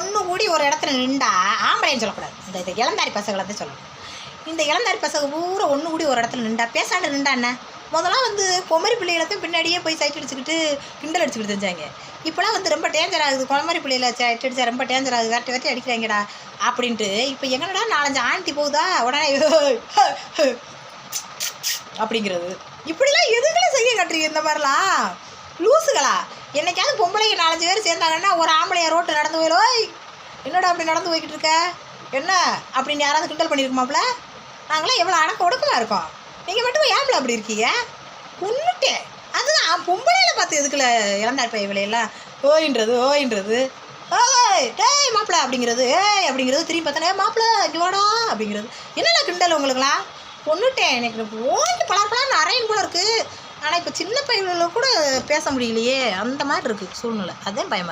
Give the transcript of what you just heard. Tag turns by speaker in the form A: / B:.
A: ஒன்று கூடி ஒரு இடத்துல நின்றா ஆம்பளைன்னு சொல்லக்கூடாது, இந்த இளந்தாரி பசங்களை தான் சொல்லணும். இந்த இளந்தாரி பசங்க பூரா ஒன்று கூடி ஒரு இடத்துல நின்றா பேசாண்டு நின்றா என்ன. முதலாம் வந்து பொம்மரி பிள்ளைகளுக்கும் பின்னாடியே போய் சைட் அடிச்சுக்கிட்டு கிண்டல் அடிச்சுக்கிட்டு தெரிஞ்சாங்க. இப்போலாம் வந்து ரொம்ப டேஞ்சர் ஆகுது, குளமரி பிள்ளைகளை சைட் அடிச்சா ரொம்ப டேஞ்சர் ஆகுது, வேட்டி வேட்டி அடிக்கிறாங்கடா அப்படின்ட்டு. இப்போ எங்கடா 4-5 ஆண்டி போகுதா உடனே அப்படிங்கிறது. இப்படிலாம் எதுக்குள்ள செய்ய கட்டுறீங்க இந்த மாதிரிலாம் லூசுகளா? என்னைக்காவது பொம்பளைக்கு 4-5 பேர் சேர்ந்தாங்கன்னா ஒரு ஆம்பளைய ரோட்டு நடந்து போயிடும், என்னடா அப்படி நடந்து போய்கிட்டு இருக்க என்ன அப்படின்னு யாராவது கிண்டல் பண்ணியிருக்குமாப்ல? நாங்களாம் எவ்வளோ அடக்க ஒடுக்கமாக இருக்கோம், நீங்கள் மட்டும் ஏன்ல அப்படி இருக்கீங்க? கொன்னுட்டேன். அதுதான் பொம்பளையில் பார்த்து எதுக்குள்ள இளந்தாரி பையவிலையெல்லாம் ஓயின்றது ஓய் டேய் மாப்பிள்ள அப்படிங்கிறது, அப்படிங்கிறது திரும்பி பார்த்தோன்னே மாப்பிள்ள இங்கே வாடா அப்படிங்கிறது. என்னென்ன கிண்டல் உங்களுக்குலாம்? கொன்னுட்டேன். எனக்கு ஓய்க்கு பலப்பலாம் நிறைய போல இருக்குது. ஆனால் இப்போ சின்ன பையன்களும் கூட பேச முடியலையே, அந்த மாதிரி இருக்குது சூழ்நிலை. அதுதான் பயமாக.